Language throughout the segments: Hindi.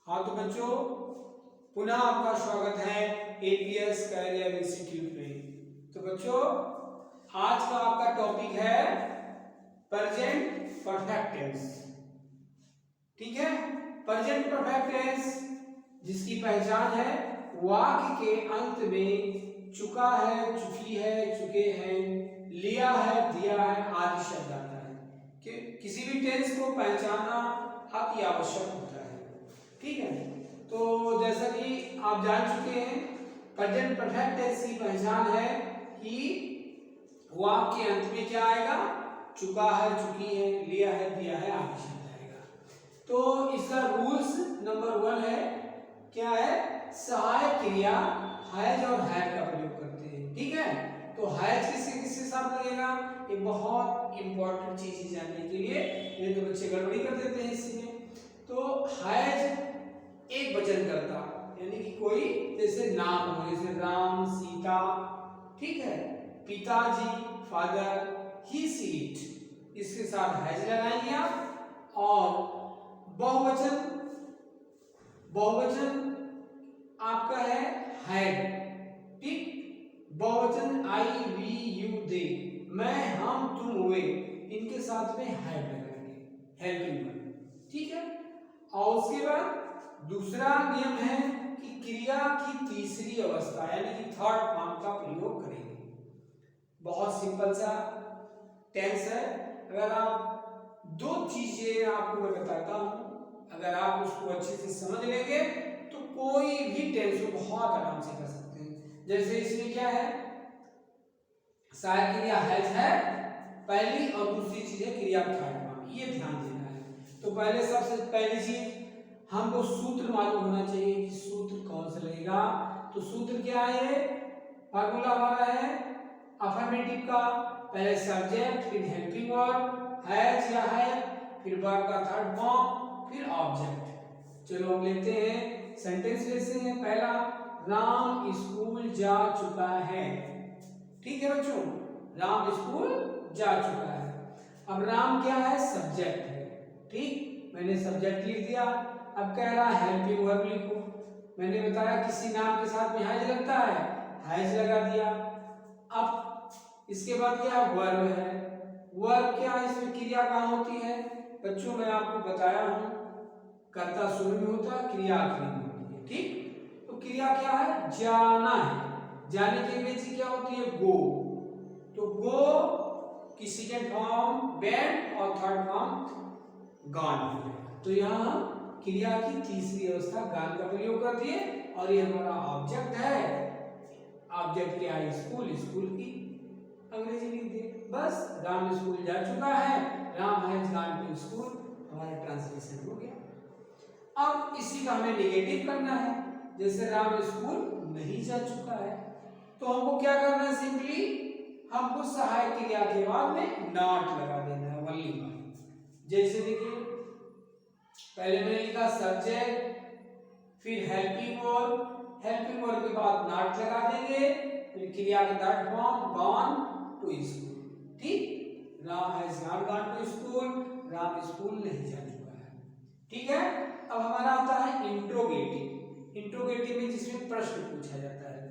हाँ तो बच्चों, पुनः आपका स्वागत है एपीएस करियर इंस्टीट्यूट में। तो बच्चों, आज का आपका टॉपिक है प्रेजेंट परफेक्ट टेंस। ठीक है, प्रेजेंट परफेक्ट टेंस जिसकी पहचान है वाक्य के अंत में चुका है, चुकी है, चुके हैं, लिया है, दिया है आदि शब्द आता है कि किसी भी टेंस को पहचानना अति आवश्यक होता है। ठीक है, तो जैसा कि आप जान चुके हैं, प्रेजेंट परफेक्ट टेंस की पहचान है कि वाक्य के अंत में क्या आएगा, चुका है, चुकी है, लिया है, दिया है आदि शब्द आएगा। तो इसका रूल्स नंबर 1 है, क्या है, सहायक क्रिया हैज और हैड का प्रयोग करते हैं। ठीक है, तो हैज किसके साथ लगेगा, एक बहुत इंपॉर्टेंट चीज जानने के लिए, नहीं तो बच्चे गड़बड़ी कर देते हैं इसमें। तो हैज एक वचन करता, यानी कि कोई जैसे नाम हो, जैसे राम, सीता, ठीक है, पिताजी, फादर, ही, सी, इट, इसके साथ हैज लगाएंगे आप। और बहुवचन, बहुवचन आपका है हैड। ठीक, बहुवचन आई, वी, यू, दे, मैं, हम, तुम, वे, इनके साथ में हैड लगाएंगे, हेल्पिंग वर्ब। ठीक है, और उसके बाद दूसरा नियम है कि क्रिया की तीसरी अवस्था यानी कि थर्ड फॉर्म का प्रयोग करेंगे। बहुत सिंपल सा टेंस है। अगर आप दो चीजें आपको मैं बताता हूं, अगर आप उसको अच्छे से समझ लेंगे तो कोई भी टेंस को बहुत आराम से कर सकते हैं। जैसे इसमें क्या है, सहायक क्रिया हैज है पहली, और दूसरी चीज है क्रिया थर्ड फॉर्म, ये ध्यान देना है। तो पहले सबसे पहली चीज हमको सूत्र मालूम होना चाहिए कि सूत्र कौन सा लगेगा। तो सूत्र क्या है, फार्मूला हमारा है अफर्मेटिव का, पहले सब्जेक्ट, फिर हेल्पिंग वर्ब, हैज या है, फिर वर्ब का थर्ड फॉर्म, फिर ऑब्जेक्ट। चलो हम लेते हैं सेंटेंस लेते हैं। पहला, राम स्कूल जा चुका है। ठीक है बच्चों, राम स्कूल जा चुका है। अब राम क्या है, सब्जेक्ट है। ठीक, मैंने सब्जेक्ट लिख दिया। अब कह रहा है हेल्पिंग वर्ब लिखो। मैंने बताया किसी नाम के साथ में हैज लगता है, हैज लगा दिया। अब इसके बाद क्या वर्ब है। वर्ब क्या है, इसमें क्रिया कहाँ होती है बच्चों, मैं आपको बताया हूं, कर्ता शुरू में होता है, क्रिया आखिरी में होती है। ठीक, तो क्रिया क्या है, जाना है। जाने की अंग्रेजी क्या होती है, गो। तो गो की सेकेंड फॉर्म वेंट और थर्ड फॉर्म गॉन। तो यहाँ क्रिया की तीसरी अवस्था गान का प्रयोग कर दिए। और ये हमारा ऑब्जेक्ट है। ऑब्जेक्ट क्या है, स्कूल, स्कूल की अंग्रेजी लिख दिए। बस, राम स्कूल जा चुका है, Ram has gone to school, हमारा ट्रांसलेशन हो गया। अब इसी का हमें नेगेटिव करना है, जैसे राम स्कूल नहीं जा चुका है, तो हमको क्या करना है, सिंपली हमको सहायक क्रिया के बाद में नॉट लगा देना है, ओनली वन। जैसे देखिए, पहले मैंने लिखा सब्जेक्ट, फिर हेल्पिंग वर्ब, हेल्पिंग वर्ब के बाद नॉट लगा देंगे, फिर क्रिया का third form gone to school. ठीक, Ram has not gone to school, Ram school नहीं जा चुका है। ठीक है, अब हमारा आता है इंट्रोगेटिव। इंट्रोगेटिव में जिसमें प्रश्न पूछा जाता है।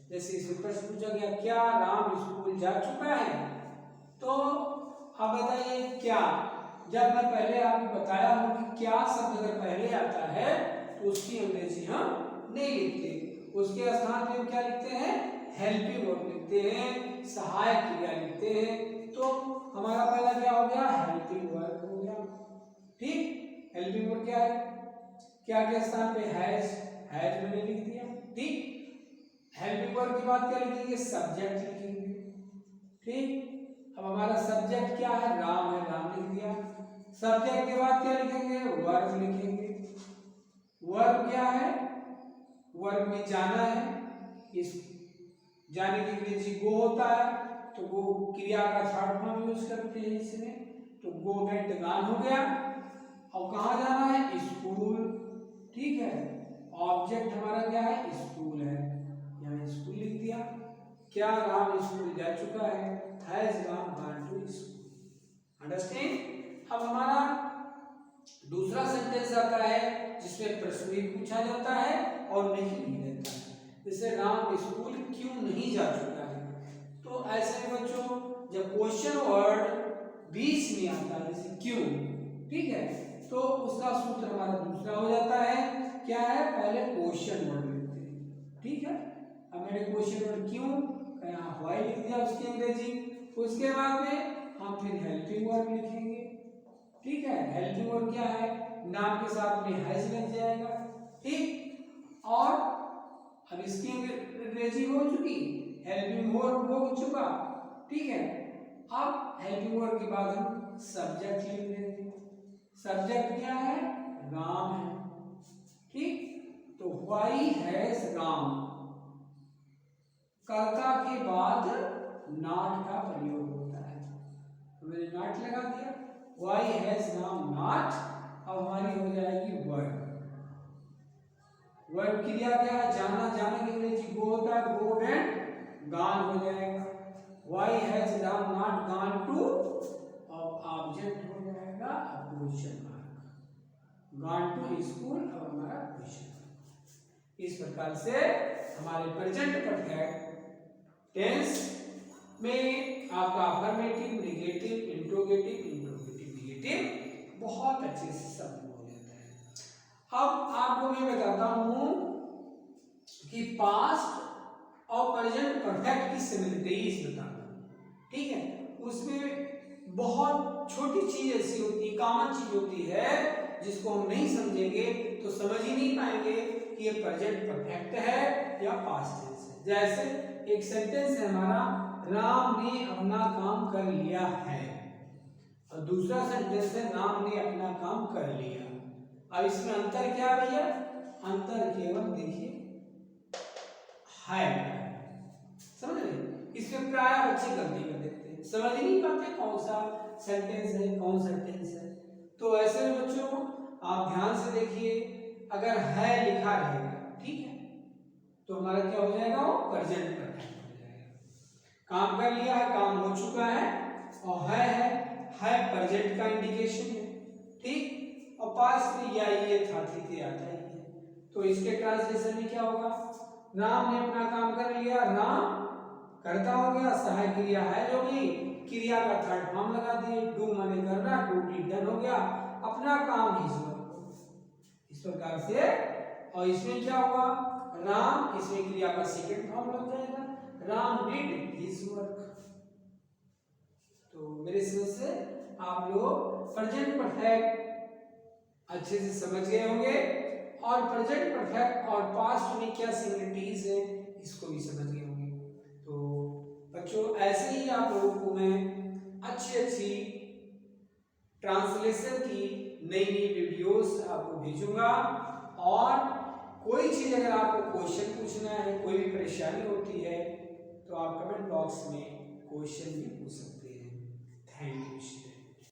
जैसे इसमें प्रश्न पूछा गया, क्या राम स्कूल जा चुका है। तो आप बताइए क्या, जब मैं पहले आपको बताया हूं कि क्या शब्द अगर पहले आता है तो उसकी अंग्रेजी हम नहीं लिखते, उसके स्थान पे हम क्या लिखते हैं, हेल्पिंग वर्ब लिखते हैं, सहायक क्रिया लिखते हैं। तो हमारा पहला क्या हो गया, हेल्पिंग वर्ब हो गया। ठीक, हेल्पिंग वर्ब क्या है, क्या के स्थान पे हैज, हैज मैंने लिख दिया। ठीक, हेल्पिंग वर्ब के बाद क्या लिखेंगे, सब्जेक्ट लिखेंगे। ठीक, अब हमारा सब्जेक्ट क्या है, राम है, राम लिख दिया। सब्जेक्ट के बाद क्या लिखेंगे, वर्ब लिखेंगे। वर्ब क्या है, वर्ब में जाना है, इस जाने की अंग्रेजी गो होता है, तो गो क्रिया का थर्ड फॉर्म यूज करते हैं इसमें। तो गो वेंट गॉन हो गया। और कहाँ जाना है, स्कूल। ठीक है, ऑब्जेक्ट हमारा क्या है, स्कूल है, यहाँ स्कूल लिख दिया। क्या राम स्कूल जा चुका है, has Ram gone to school. Understand. अब हमारा दूसरा सेंटेंस आता है जिसमें प्रश्न भी पूछा जाता है और नहीं भी रहता है। जैसे राम स्कूल क्यों नहीं जा चुका है, तो ऐसे में बच्चों जब क्वेश्चन वर्ड बीच में आता है जैसे क्यों, ठीक है, तो उसका सूत्र हमारा दूसरा हो जाता है। क्या है, पहले क्वेश्चन वर्ड लिखते हैं, ठीक है। अब मैंने क्वेश्चन वर्ड क्यों यहाँ व्हाई लिख दिया उसकी अंग्रेजी, उसके बाद में हम फिर हेल्पिंग वर्ब लिखेंगे, ठीक है। हेल्पिंग वर्ब क्या है, नाम के साथ में हैज लग जाएगा, ठीक। और अब इसकी अंग्रेजी हो चुकी, हेल्पिंग वर्ब हो चुका, ठीक है। अब हेल्पिंग वर्ब के बाद हम सब्जेक्ट लिख देंगे। सब्जेक्ट क्या है, राम है, ठीक। तो व्हाई हैज राम, कर्ता के बाद नॉट का प्रयोग होता है, तो मैंने नॉट लगा दिया। व्हाई हैज राम नॉट, अब हमारी हो जाएगी वर्ब। वर्ब क्रिया क्या है, जाना, जाना की अंग्रेजी गो होता है, गो एंड गॉन हो जाएगा। Why has Ram not gone to, अब ऑब्जेक्ट हो जाएगा question mark, gone to school, अब हमारा क्वेश्चन मार्क। इस प्रकार से हमारे प्रेजेंट परफेक्ट टेंस में आपका affirmative, negative, interrogative, interrogative, negative बहुत अच्छे से सब हो जाता है। अब आपको मैं बताता हूं कि पास्ट और प्रेजेंट परफेक्ट की सिमिलरिटीज बताता हूं, ठीक है। उसमें बहुत छोटी चीज ऐसी होती है, कॉमन चीज होती है जिसको हम नहीं समझेंगे तो समझ ही नहीं पाएंगे कि ये प्रेजेंट परफेक्ट है या पास्ट टेंस है। जैसे एक सेंटेंस है हमारा, राम ने अपना काम कर लिया है, और दूसरा सेंटेंस है राम ने अपना काम कर लिया। अब इसमें अंतर क्या है भैया, अंतर केवल देखिए है, समझ रहे। इसमें प्राय बच्चे गलती कर देते हैं, समझ ही नहीं पाते कौन सा सेंटेंस है कौन सा टेंस है। तो ऐसे में बच्चों आप ध्यान से देखिए, अगर है लिखा रहेगा, ठीक है, तो हमारा क्या हो जाएगा, वो प्रेजेंट परफेक्ट हो जाएगा। काम कर लिया है, काम हो चुका है, और है प्रेजेंट का इंडिकेशन है, ठीक। और पास्ट में या ये था, ठीक है, आता ही है। तो इसके ट्रांसलेशन में क्या होगा, राम ने अपना काम कर लिया, राम करता हो गया, सहायक क्रिया है जो भी, क्रिया का थर्ड फॉर्म लगा दिए, डू माने करना, टू डन हो गया, अपना काम ही हुआ, इस प्रकार से। और इसमें क्या होगा, राम, इसमें क्रिया का सेकंड फॉर्म लग जाएगा, राम डिड हिज वर्क। तो मेरे समझ से आप लोग प्रेजेंट परफेक्ट अच्छे से समझ गए होंगे, और प्रेजेंट परफेक्ट और पास्ट में क्या सिमिलरिटीज है इसको भी समझ गए होंगे। तो बच्चों ऐसे ही आप लोगों को मैं अच्छी ट्रांसलेशन की नई वीडियोस आपको भेजूंगा, और कोई चीज अगर आपको क्वेश्चन पूछना है, कोई भी परेशानी होती है, तो आप कमेंट बॉक्स में क्वेश्चन भी पूछ सकते हैं। Thank you.